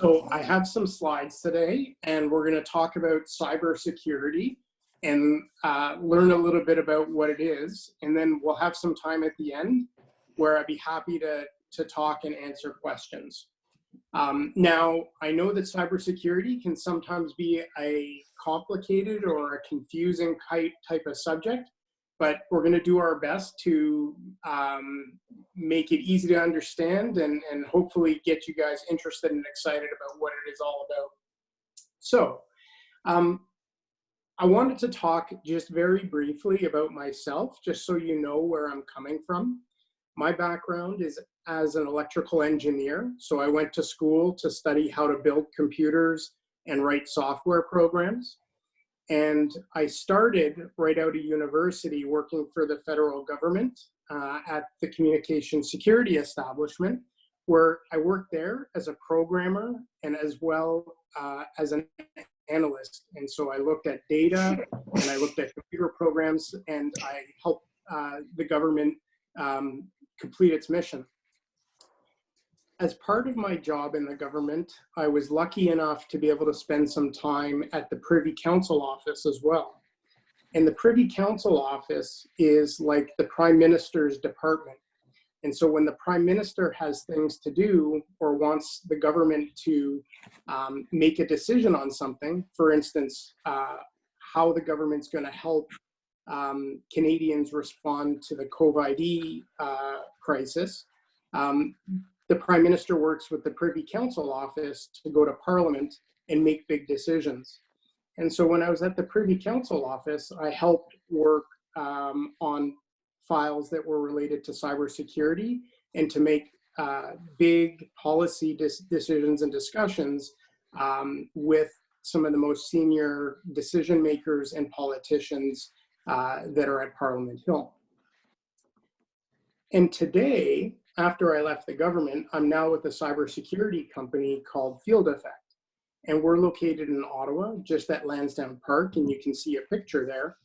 So I have some slides today, and we're going to talk about cybersecurity and learn a little bit about what it is. And then we'll have some time at the end where I'd be happy to talk and answer questions. Now, I know that cybersecurity can sometimes be a complicated or a confusing type of subject, but we're going to do our best to make it easy to understand and hopefully get you guys interested and excited about what it is all about. So, I wanted to talk just very briefly about myself, just so you know where I'm coming from. My background is as an electrical engineer, so I went to school to study how to build computers and write software programs. And I started right out of university working for the federal government at the communication security establishment, where I worked there as a programmer and as well as an analyst. And so I looked at data and I looked at computer programs and I helped the government complete its mission. As part of my job in the government, I was lucky enough to be able to spend some time at the Privy Council office as well. And the Privy Council office is like the Prime Minister's department. And so when the Prime Minister has things to do or wants the government to make a decision on something, for instance, how the government's going to help Canadians respond to the COVID crisis, the Prime Minister works with the Privy Council office to go to Parliament and make big decisions. And so when I was at the Privy Council office, I helped work on files that were related to cybersecurity and to make big policy decisions and discussions with some of the most senior decision makers and politicians that are at Parliament Hill. And today, after I left the government, I'm now with a cybersecurity company called Field Effect. And we're located in Ottawa, just at Lansdowne Park, and you can see a picture there.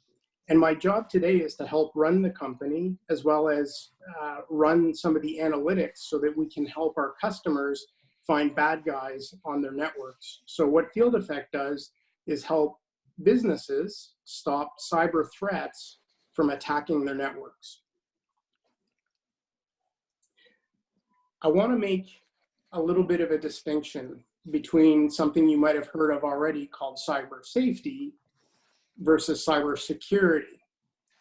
And my job today is to help run the company as well as run some of the analytics so that we can help our customers find bad guys on their networks. So what Field Effect does is help businesses stop cyber threats from attacking their networks. I want to make a little bit of a distinction between something you might have heard of already called cyber safety versus cyber security.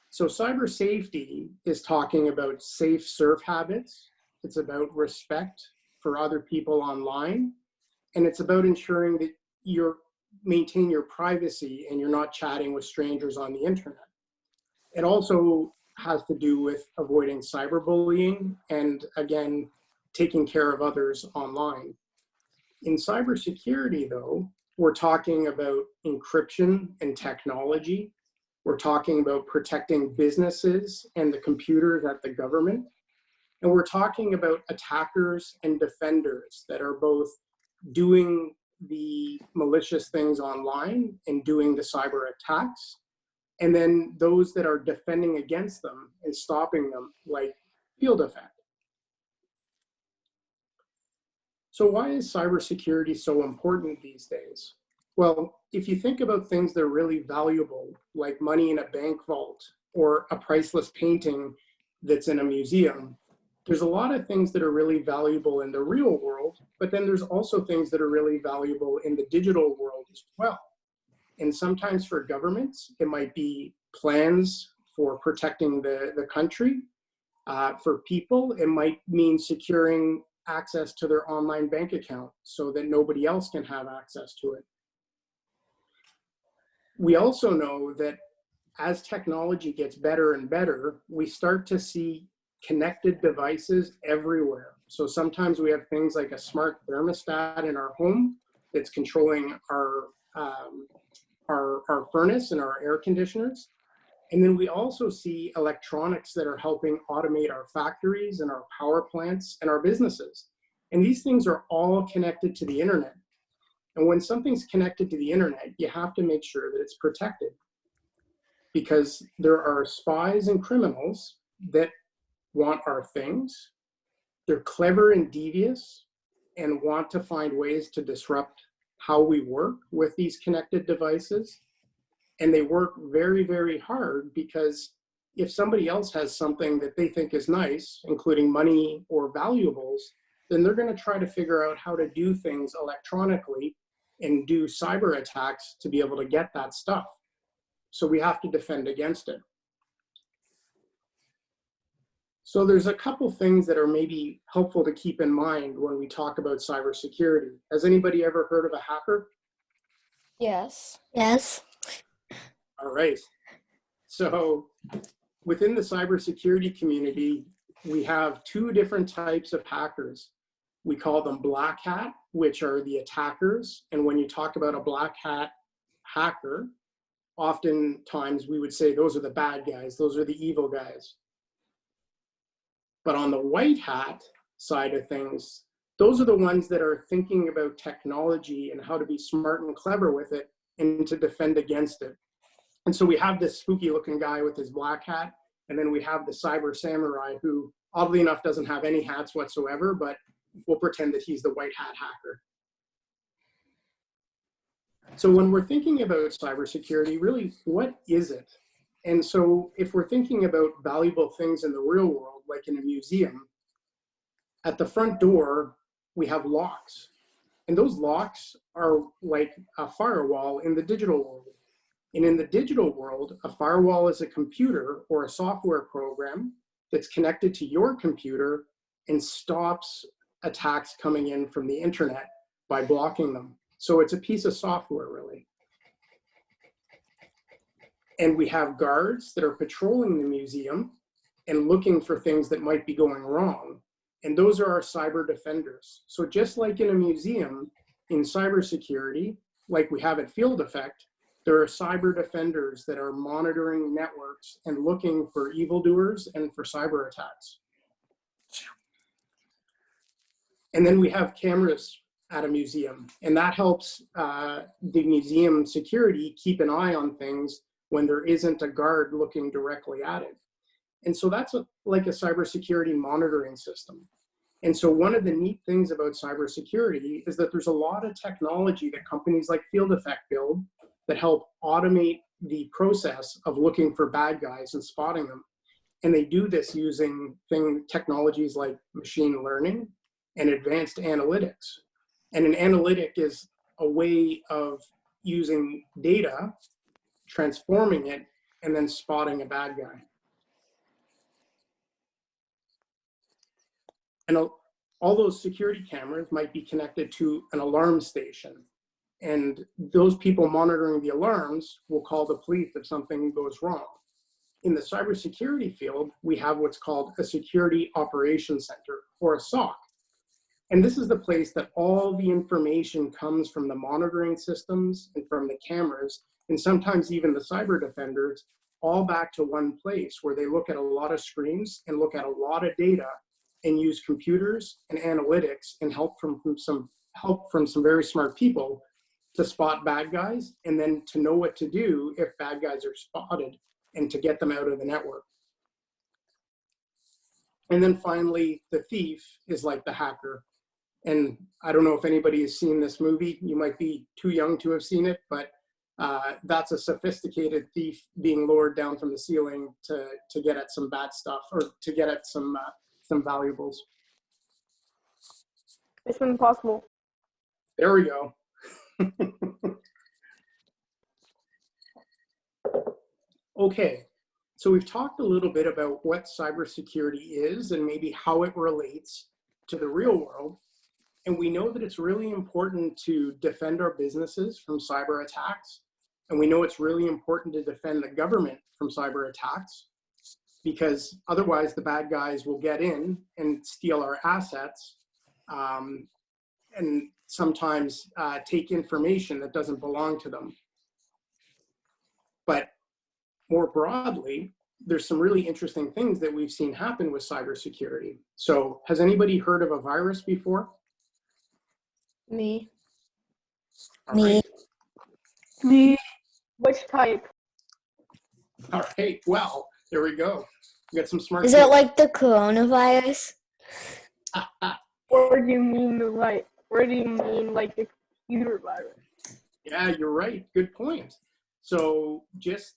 So cyber safety is talking about safe surf habits. It's about respect for other people online. And it's about ensuring that you maintain your privacy and you're not chatting with strangers on the internet. It also has to do with avoiding cyberbullying and, again, taking care of others online. In cybersecurity, though, we're talking about encryption and technology. We're talking about protecting businesses and the computers at the government. And we're talking about attackers and defenders that are both doing the malicious things online and doing the cyber attacks, and then those that are defending against them and stopping them, like Field Effect. So why is cybersecurity so important these days? Well, if you think about things that are really valuable, like money in a bank vault or a priceless painting that's in a museum, there's a lot of things that are really valuable in the real world, but then there's also things that are really valuable in the digital world as well. And sometimes for governments, it might be plans for protecting the country. For people, it might mean securing access to their online bank account so that nobody else can have access to it. We also know that as technology gets better and better, we start to see connected devices everywhere. So sometimes we have things like a smart thermostat in our home that's controlling our furnace and our air conditioners. And then we also see electronics that are helping automate our factories and our power plants and our businesses. And these things are all connected to the internet. And when something's connected to the internet, you have to make sure that it's protected, because there are spies and criminals that want our things. They're clever and devious, and want to find ways to disrupt how we work with these connected devices. And they work very, very hard, because if somebody else has something that they think is nice, including money or valuables, then they're going to try to figure out how to do things electronically and do cyber attacks to be able to get that stuff. So we have to defend against it. So there's a couple things that are maybe helpful to keep in mind when we talk about cybersecurity. Has anybody ever heard of a hacker? Yes. Yes. All right. So within the cybersecurity community, we have two different types of hackers. We call them black hat, which are the attackers. And when you talk about a black hat hacker, oftentimes we would say those are the bad guys, those are the evil guys. But on the white hat side of things, those are the ones that are thinking about technology and how to be smart and clever with it and to defend against it. And so we have this spooky looking guy with his black hat, and then we have the cyber samurai who, oddly enough, doesn't have any hats whatsoever, but we'll pretend that he's the white hat hacker. So when we're thinking about cybersecurity, really, what is it? And so if we're thinking about valuable things in the real world, like in a museum, at the front door, we have locks. And those locks are like a firewall in the digital world. And in the digital world, a firewall is a computer or a software program that's connected to your computer and stops attacks coming in from the internet by blocking them. So it's a piece of software, really. And we have guards that are patrolling the museum and looking for things that might be going wrong. And those are our cyber defenders. So just like in a museum, in cybersecurity, like we have at Field Effect, there are cyber defenders that are monitoring networks and looking for evildoers and for cyber attacks. And then we have cameras at a museum, and that helps the museum security keep an eye on things when there isn't a guard looking directly at it. And so that's like a cybersecurity monitoring system. And so one of the neat things about cybersecurity is that there's a lot of technology that companies like Field Effect build that help automate the process of looking for bad guys and spotting them. And they do this using technologies like machine learning and advanced analytics. And an analytic is a way of using data, transforming it, and then spotting a bad guy. And all those security cameras might be connected to an alarm station. And those people monitoring the alarms will call the police if something goes wrong. In the cybersecurity field, we have what's called a security operations center, or a SOC. And this is the place that all the information comes from the monitoring systems and from the cameras, and sometimes even the cyber defenders, all back to one place where they look at a lot of screens and look at a lot of data and use computers and analytics and help from some very smart people to spot bad guys, and then to know what to do if bad guys are spotted and to get them out of the network. And then finally, the thief is like the hacker. And I don't know if anybody has seen this movie. You might be too young to have seen it, but that's a sophisticated thief being lowered down from the ceiling to get at some bad stuff, or to get at some valuables. Mission Impossible. There we go. Okay, so we've talked a little bit about what cybersecurity is and maybe how it relates to the real world. And we know that it's really important to defend our businesses from cyber attacks. And we know it's really important to defend the government from cyber attacks, because otherwise the bad guys will get in and steal our assets, and sometimes take information that doesn't belong to them. But more broadly, there's some really interesting things that we've seen happen with cybersecurity. So has anybody heard of a virus before? Me. All right. Me. Which type? All right, well, there we go. We got some smart Is people. it like the coronavirus? Or do you mean like, or do you mean like a computer virus? Yeah, you're right. Good point. So just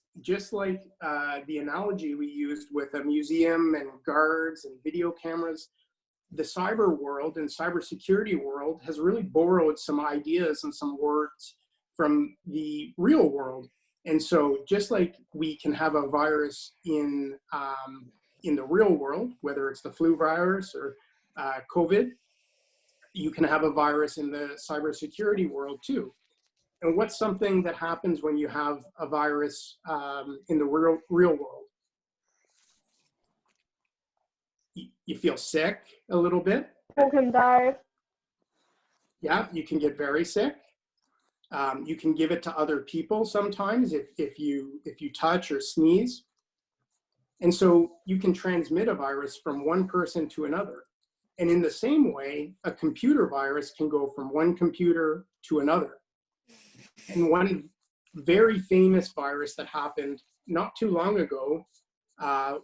like the analogy we used with a museum and guards and video cameras, the cyber world and cybersecurity world has really borrowed some ideas and some words from the real world. And so just like we can have a virus in the real world, whether it's the flu virus or COVID, you can have a virus in the cybersecurity world too. And what's something that happens when you have a virus in the real world? You feel sick a little bit. People can die. Yeah, you can get very sick. You can give it to other people sometimes if you touch or sneeze. And so you can transmit a virus from one person to another. And in the same way, a computer virus can go from one computer to another. And one very famous virus that happened not too long ago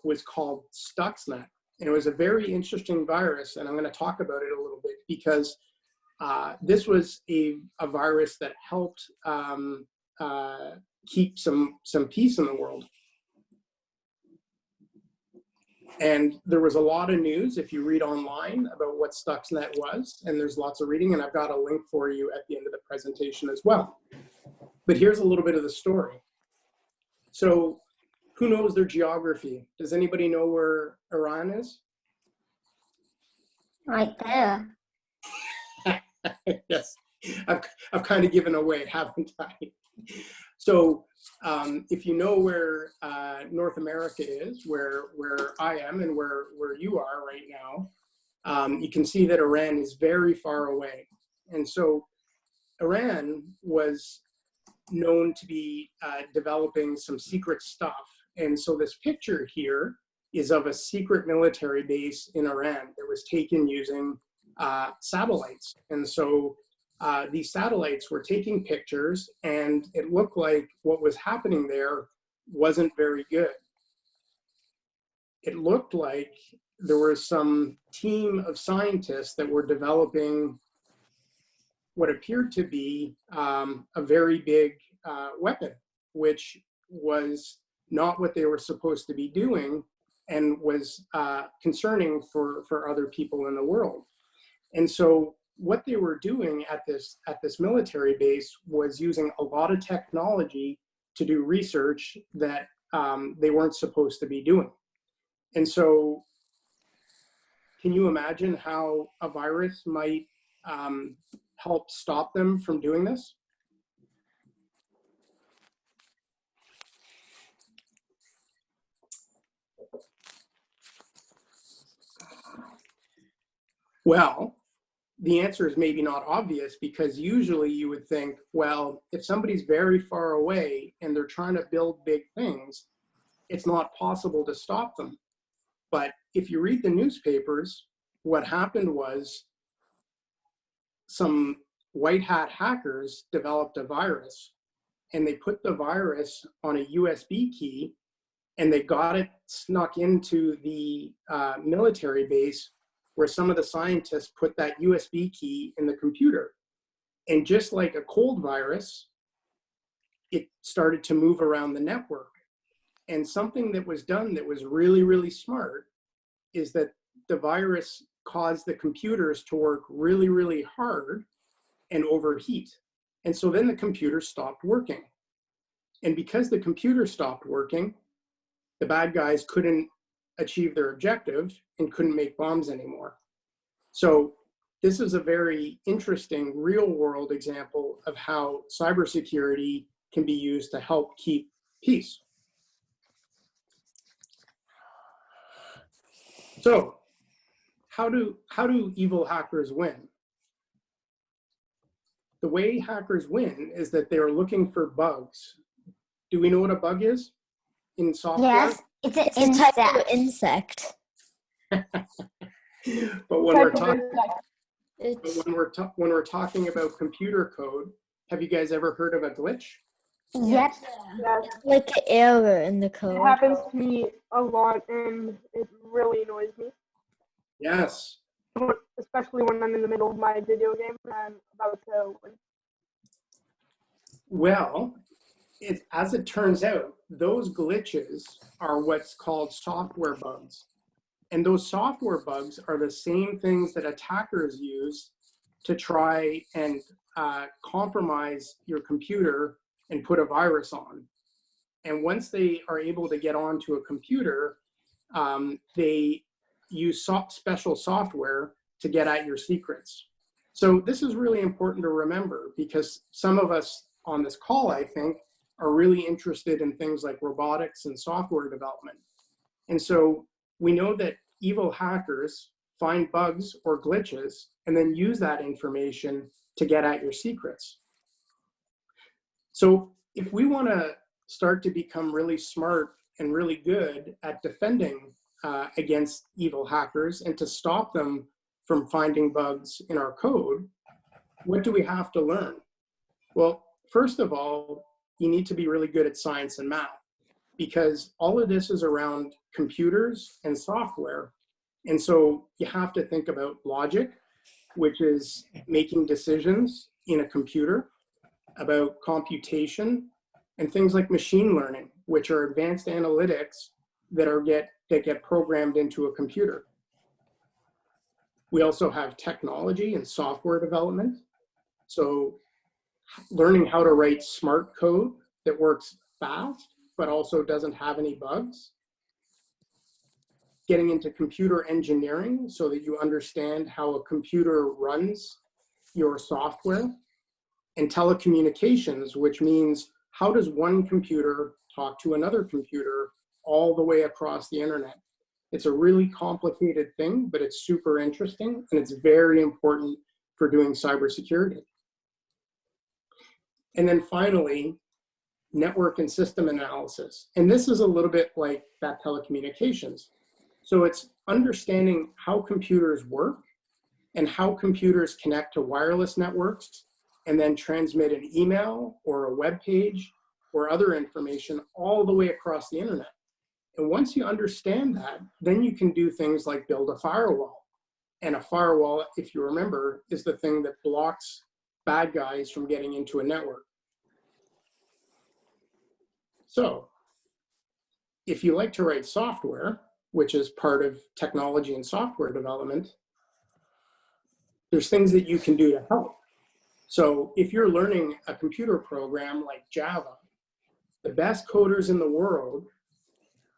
was called Stuxnet. And it was a very interesting virus, and I'm going to talk about it a little bit because this was a virus that helped keep some peace in the world. And there was a lot of news if you read online about what Stuxnet was, and there's lots of reading, and I've got a link for you at the end of the presentation as well. But here's a little bit of the story. So who knows their geography? Does anybody know where Iran is? Right there. Yes, I've kind of given away, haven't I? So if you know where North America is, where I am and where you are right now, you can see that Iran is very far away. And so Iran was known to be developing some secret stuff. And so this picture here is of a secret military base in Iran that was taken using satellites. And so these satellites were taking pictures, and it looked like what was happening there wasn't very good. It looked like there was some team of scientists that were developing what appeared to be a very big weapon, which was not what they were supposed to be doing and was concerning for other people in the world. And so what they were doing at this military base was using a lot of technology to do research that they weren't supposed to be doing. And so can you imagine how a virus might help stop them from doing this? Well, the answer is maybe not obvious, because usually you would think, well, if somebody's very far away and they're trying to build big things, it's not possible to stop them. But if you read the newspapers, what happened was some white hat hackers developed a virus, and they put the virus on a USB key, and they got it snuck into the military base, where some of the scientists put that USB key in the computer. And just like a cold virus, it started to move around the network. And something that was done that was really, really smart is that the virus caused the computers to work really, really hard and overheat. And so then the computer stopped working. And because the computer stopped working, the bad guys couldn't achieve their objective and couldn't make bombs anymore. So this is a very interesting real world example of how cybersecurity can be used to help keep peace. So how do evil hackers win? The way hackers win is that they're looking for bugs. Do we know what a bug is in software? Yes, it's an type of insect. But when we're talking It's when we're talking about computer code, have you guys ever heard of a glitch? Yep. yes. It's like an error in the It code. happens to me a lot, and it really annoys me. Yes. especially when I'm in the middle of my video game and I'm about to win. Well, as it turns out, those glitches are what's called software bugs. And those software bugs are the same things that attackers use to try and compromise your computer and put a virus on. And once they are able to get onto a computer, they use special software to get at your secrets. So this is really important to remember, because some of us on this call, I think, are really interested in things like robotics and software development. And so we know that evil hackers find bugs or glitches and then use that information to get at your secrets. So if we want to start to become really smart and really good at defending against evil hackers and to stop them from finding bugs in our code, what do we have to learn? Well, first of all, you need to be really good at science and math, because all of this is around computers and software. And so you have to think about logic, which is making decisions in a computer, about computation, and things like machine learning, which are advanced analytics that get programmed into a computer. We also have technology and software development. So learning how to write smart code that works fast, but also doesn't have any bugs. Getting into computer engineering so that you understand how a computer runs your software. And telecommunications, which means how does one computer talk to another computer all the way across the internet? It's a really complicated thing, but it's super interesting, and it's very important for doing cybersecurity. And then finally, network and system analysis. And this is a little bit like that telecommunications. So it's understanding how computers work and how computers connect to wireless networks and then transmit an email or a web page or other information all the way across the internet. And once you understand that, then you can do things like build a firewall. And a firewall, if you remember, is the thing that blocks bad guys from getting into a network. So if you like to write software, which is part of technology and software development, there's things that you can do to help. So if you're learning a computer program like Java, the best coders in the world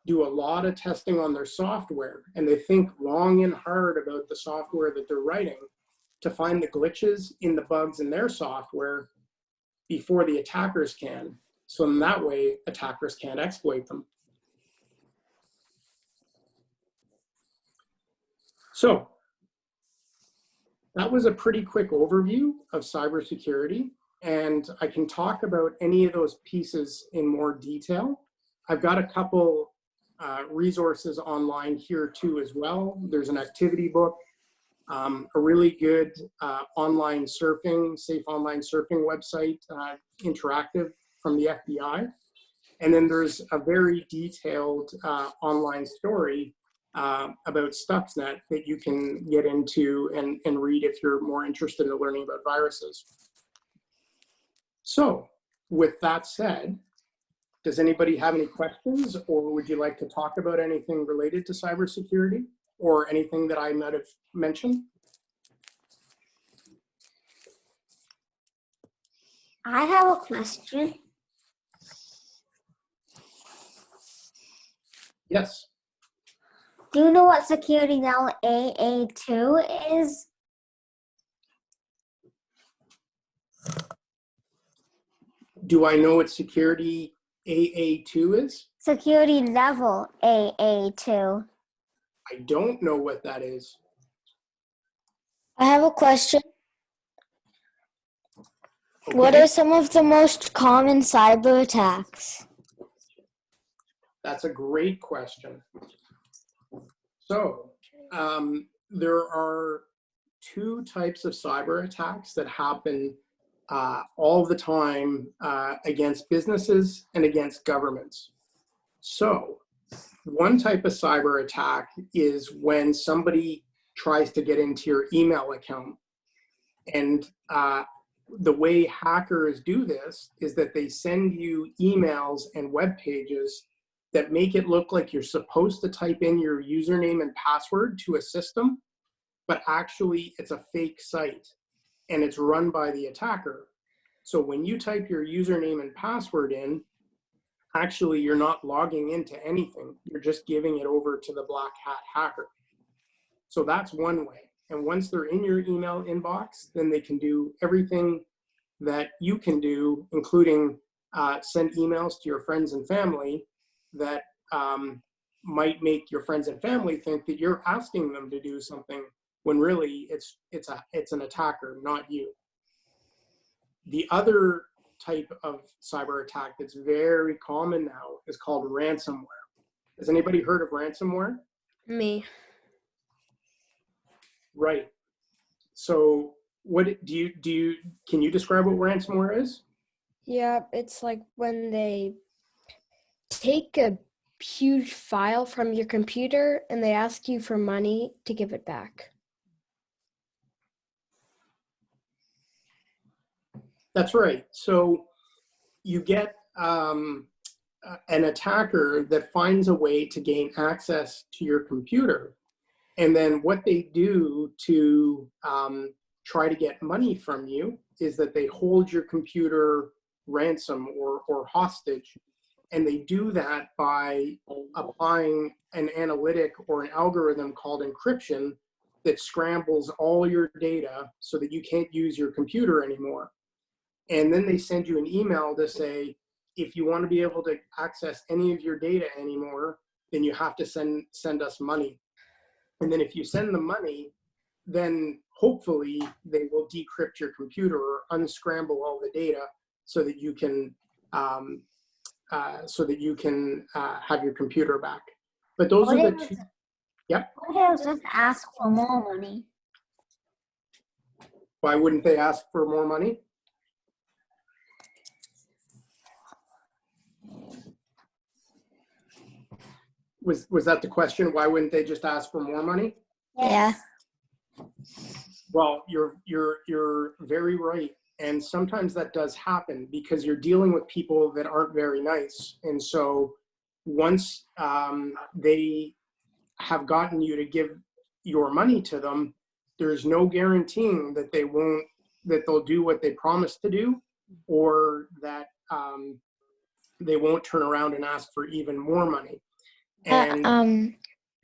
do a lot of testing on their software, and they think long and hard about the software that they're writing to find the glitches in the bugs in their software before the attackers can. So in that way, attackers can't exploit them. So that was a pretty quick overview of cybersecurity, and I can talk about any of those pieces in more detail. I've got a couple resources online here too as well. There's an activity book, a really good online surfing, safe online surfing website, interactive from the FBI. And then there's a very detailed online story about Stuxnet that you can get into and read if you're more interested in learning about viruses. So with that said, does anybody have any questions, or would you like to talk about anything related to cybersecurity or anything that I might have mentioned? I have a question. Yes. Do you know what security level AA2 is? Do I know what security AA2 is? Security level AA2. I don't know what that is. I have a question. Okay. What are some of the most common cyber attacks? That's a great question. So there are two types of cyber attacks that happen all the time against businesses and against governments. So one type of cyber attack is when somebody tries to get into your email account. And the way hackers do this is that they send you emails and web pages that make it look like you're supposed to type in your username and password to a system, but actually it's a fake site and it's run by the attacker. So when you type your username and password in, actually you're not logging into anything. You're just giving it over to the black hat hacker. So that's one way. And once they're in your email inbox, then they can do everything that you can do, including send emails to your friends and family that might make your friends and family think that you're asking them to do something when really it's an attacker, not you. The other type of cyber attack that's very common now is called ransomware. Has anybody heard of ransomware? Me. Right. So what can you describe what ransomware is? Yeah, it's like when they take a huge file from your computer and they ask you for money to give it back. That's right. So you get an attacker that finds a way to gain access to your computer. And then what they do to try to get money from you is that they hold your computer ransom or hostage. And they do that by applying an analytic or an algorithm called encryption that scrambles all your data so that you can't use your computer anymore. And then they send you an email to say, if you want to be able to access any of your data anymore, then you have to send us money. And then if you send them money, then hopefully they will decrypt your computer or unscramble all the data so that you can have your computer back. But those are the two. Yep. What if just ask for more money? Why wouldn't they ask for more money? Was that the question? Why wouldn't they just ask for more money? Yeah. Well, you're very right. And sometimes that does happen because you're dealing with people that aren't very nice. And so once they have gotten you to give your money to them, there's no guaranteeing that they'll do what they promised to do, or that they won't turn around and ask for even more money. And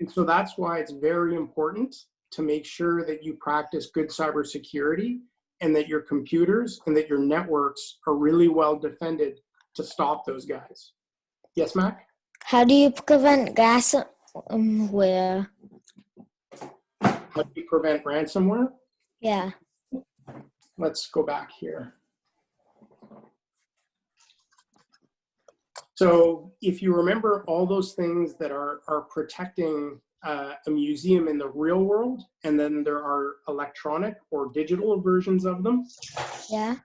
so that's why it's very important to make sure that you practice good cybersecurity and that your computers and that your networks are really well defended to stop those guys. Yes, Mac? How do you prevent ransomware? How do you prevent ransomware? Yeah. Let's go back here. So if you remember all those things that are protecting a museum in the real world, and then there are electronic or digital versions of them, Yeah.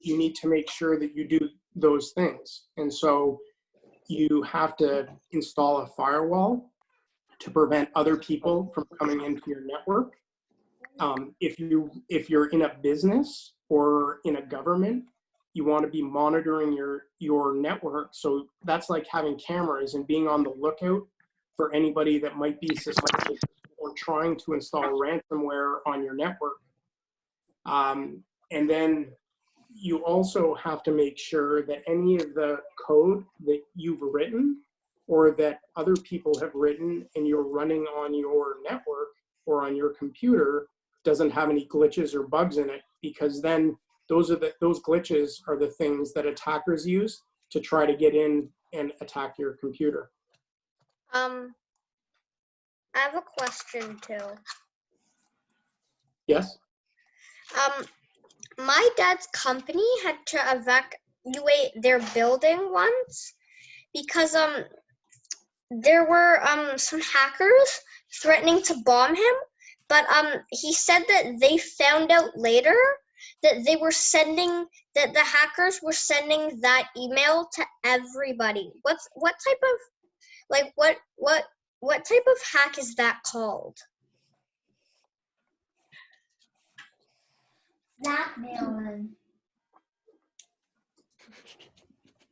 you need to make sure that you do those things. And so you have to install a firewall to prevent other people from coming into your network. If you're in a business or in a government, you want to be monitoring your network. So that's like having cameras and being on the lookout for anybody that might be suspected or trying to install ransomware on your network. And then you also have to make sure that any of the code that you've written or that other people have written and you're running on your network or on your computer doesn't have any glitches or bugs in it, because then those glitches are the things that attackers use to try to get in and attack your computer. I have a question too. Yes? My dad's company had to evacuate their building once because there were some hackers threatening to bomb him, but he said that they found out later that the hackers were sending that email to everybody. What type of type of hack is that called? Blackmailing.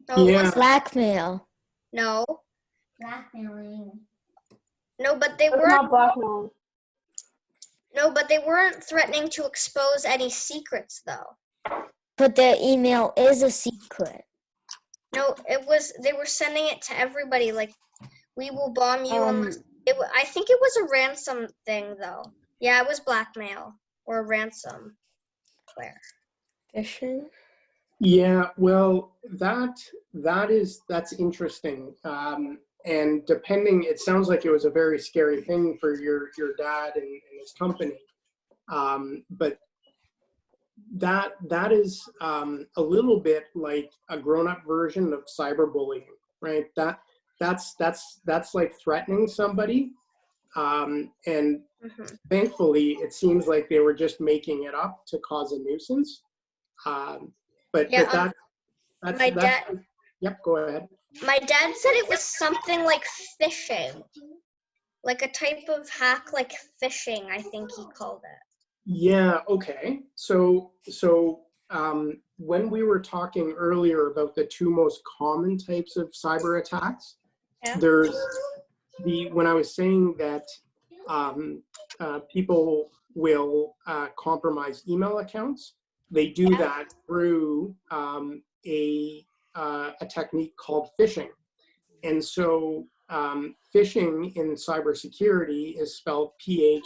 No, it Yeah. wasn't. Blackmail. No, Blackmailing. no, but they That's weren't. not blackmail. No, but they weren't threatening to expose any secrets, though. But their email is a secret. No, it was. They were sending it to everybody. Like, we will bomb you. Unless, I think it was a ransom thing, though. Yeah, it was blackmail or a ransom. Where? Fishing. Yeah, well, that's interesting. And depending, it sounds like it was a very scary thing for your dad and his company. But that is a little bit like a grown-up version of cyberbullying, right? That's like threatening somebody. And thankfully, it seems like they were just making it up to cause a nuisance. But that's my dad. Yep, go ahead. My dad said it was something like phishing, like a type of hack, like phishing. I think he called it. Yeah. Okay. So when we were talking earlier about the two most common types of cyber attacks, Yeah. there's when I was saying that people will compromise email accounts, they do that through a technique called phishing. And so phishing in cybersecurity is spelled Phishing.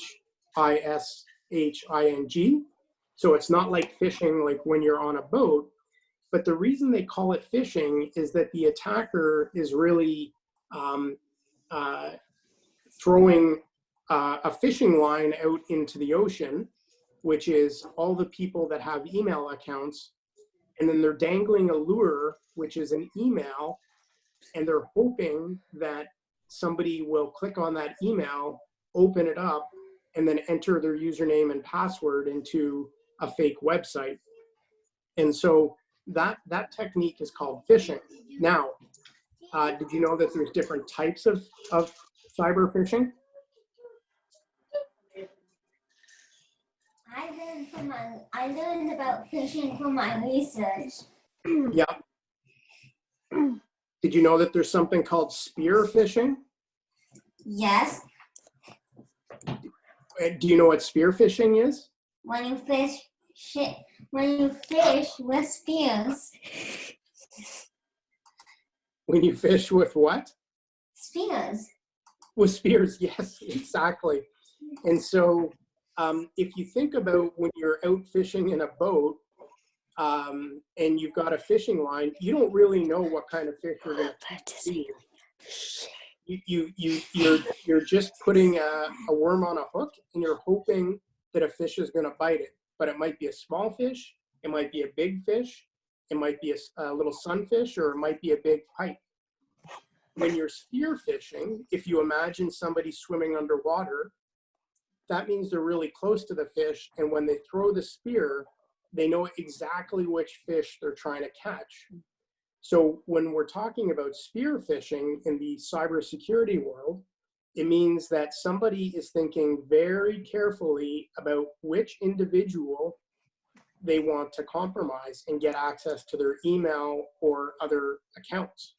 So it's not like phishing like when you're on a boat, but the reason they call it phishing is that the attacker is really throwing a fishing line out into the ocean, which is all the people that have email accounts, and then they're dangling a lure, which is an email, and they're hoping that somebody will click on that email, open it up, and then enter their username and password into a fake website. And so that technique is called phishing. Now, did you know that there's different types of cyber phishing? I learned about phishing from my research. Yeah. Did you know that there's something called spear phishing? Yes. Do you know what spear phishing is? When you fish with spears. When you fish with what? Spears. With spears, yes, exactly. And so if you think about when you're out fishing in a boat and you've got a fishing line, you don't really know what kind of fish you're going to see. You're just putting a worm on a hook and you're hoping that a fish is going to bite it. But it might be a small fish, it might be a big fish, it might be a little sunfish, or it might be a big pike. When you're spear fishing, if you imagine somebody swimming underwater, that means they're really close to the fish, and when they throw the spear, they know exactly which fish they're trying to catch. So when we're talking about spear phishing in the cybersecurity world, it means that somebody is thinking very carefully about which individual they want to compromise and get access to their email or other accounts.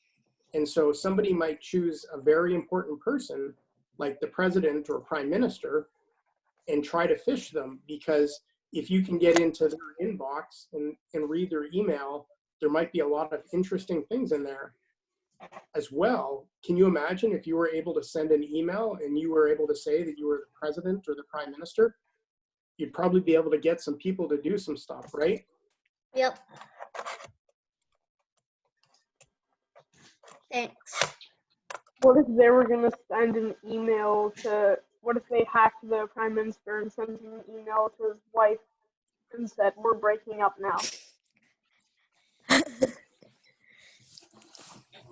And so somebody might choose a very important person, like the president or prime minister, and try to phish them, because if you can get into their inbox and read their email, there might be a lot of interesting things in there as well. Can you imagine if you were able to send an email and you were able to say that you were the president or the prime minister? You'd probably be able to get some people to do some stuff, right? Yep. Thanks. What if they were going to send an email to, what if they hacked the prime minister and sent an email to his wife and said, "We're breaking up now"?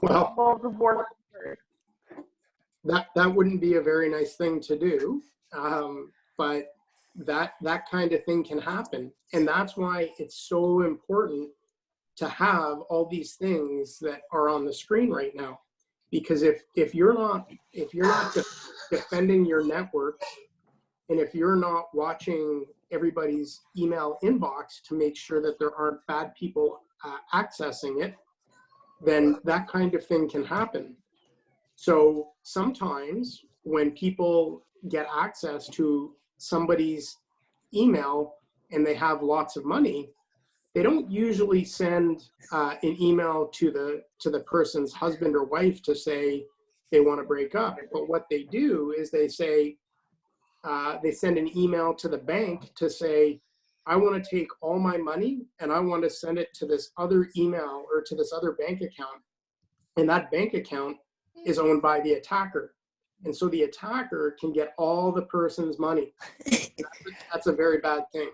Well, divorce. that wouldn't be a very nice thing to do, but that kind of thing can happen, and that's why it's so important to have all these things that are on the screen right now. Because if you're not defending your networks, and if you're not watching everybody's email inbox to make sure that there aren't bad people accessing it, then that kind of thing can happen. So sometimes when people get access to somebody's email and they have lots of money, they don't usually send an email to the person's husband or wife to say they want to break up. But what they do is they say, they send an email to the bank to say, I want to take all my money and I want to send it to this other email or to this other bank account. And that bank account is owned by the attacker. And so the attacker can get all the person's money. That's a very bad thing.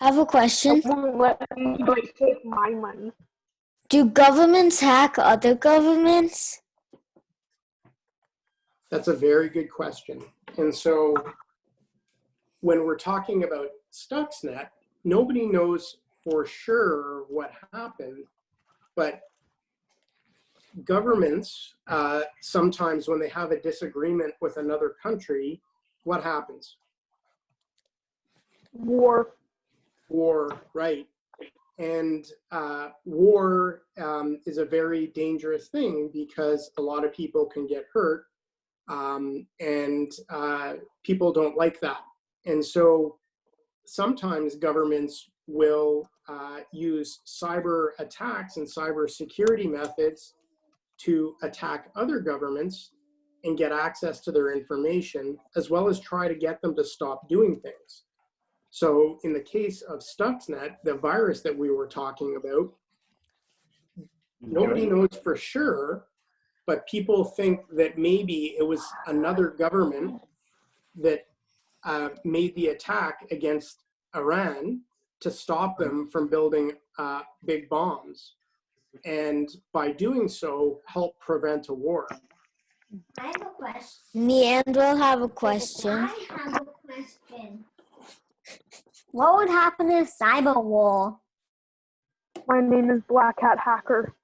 I have a question. I won't let anybody take my money. Do governments hack other governments? That's a very good question. And so when we're talking about Stuxnet, nobody knows for sure what happened, but governments, sometimes when they have a disagreement with another country, what happens? War. War, right. And war is a very dangerous thing because a lot of people can get hurt, and people don't like that. And so sometimes governments will use cyber attacks and cyber security methods to attack other governments and get access to their information, as well as try to get them to stop doing things. So in the case of Stuxnet, the virus that we were talking about, nobody knows for sure, but people think that maybe it was another government that made the attack against Iran to stop them from building big bombs. And by doing so, help prevent a war. I have a question. Me and Will have a question. I have a question. What would happen in a cyber war? My name is Black Hat Hacker.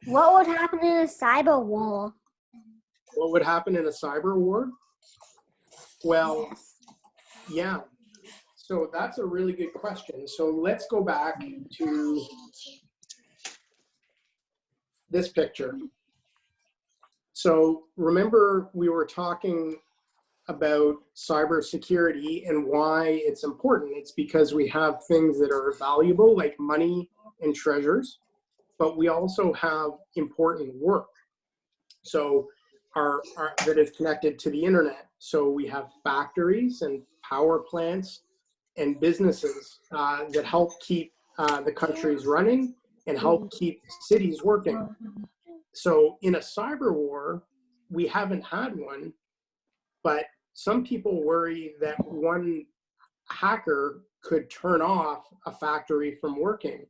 What would happen in a cyber war? What would happen in a cyber war? Well, yeah. So that's a really good question. So let's go back to this picture. So remember we were talking about cybersecurity and why it's important. It's because we have things that are valuable like money and treasures, but we also have important work. So that is connected to the internet. So we have factories and power plants and businesses that help keep the countries running and help keep cities working. So in a cyber war, we haven't had one, but some people worry that one hacker could turn off a factory from working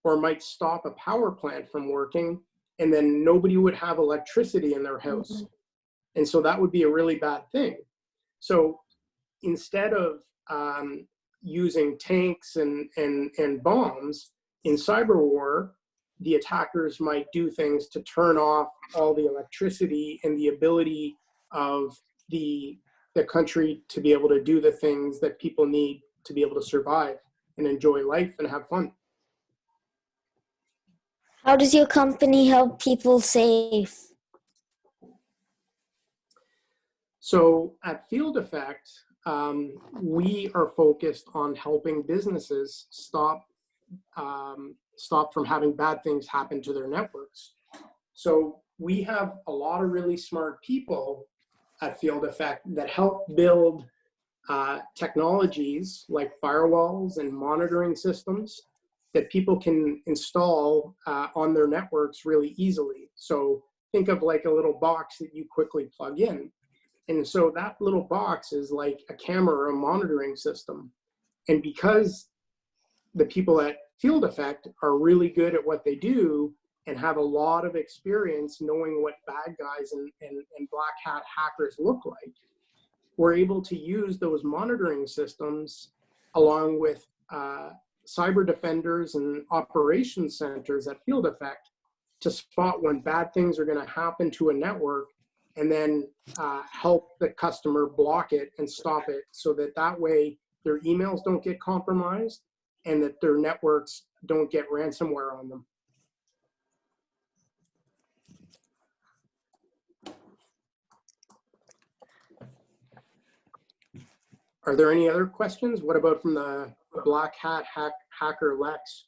or might stop a power plant from working, and then nobody would have electricity in their house. And so that would be a really bad thing. So instead of using tanks and bombs in cyber war, the attackers might do things to turn off all the electricity and the ability of the country to be able to do the things that people need to be able to survive and enjoy life and have fun. How does your company help people safe? So at Field Effect, we are focused on helping businesses stop from having bad things happen to their networks. So we have a lot of really smart people at Field Effect that help build technologies like firewalls and monitoring systems that people can install on their networks really easily. So think of like a little box that you quickly plug in. And so that little box is like a camera or a monitoring system. And because the people at Field Effect are really good at what they do and have a lot of experience knowing what bad guys and black hat hackers look like, we're able to use those monitoring systems along with cyber defenders and operations centers at Field Effect to spot when bad things are going to happen to a network, and then help the customer block it and stop it, so that that way their emails don't get compromised and that their networks don't get ransomware on them. Are there any other questions? What about from the Black Hat hacker Lex?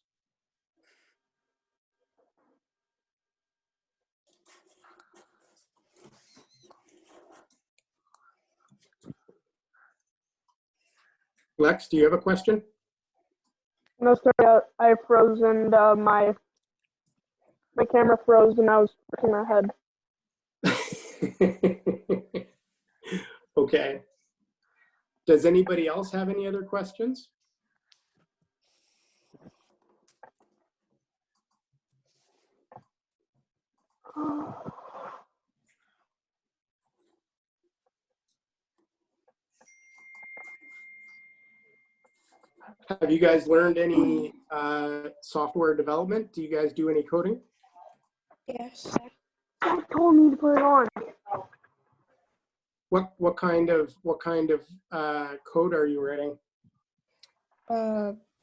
Lex, do you have a question? No, sorry, I froze and my camera froze and I was looking ahead. Okay. Does anybody else have any other questions? Have you guys learned any software development? Do you guys do any coding? Yes. Dad told me to put it on. What kind of code are you writing?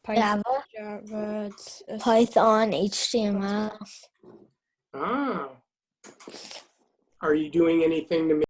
Python, Java, Java, Python, HTML. Ah. Are you doing anything to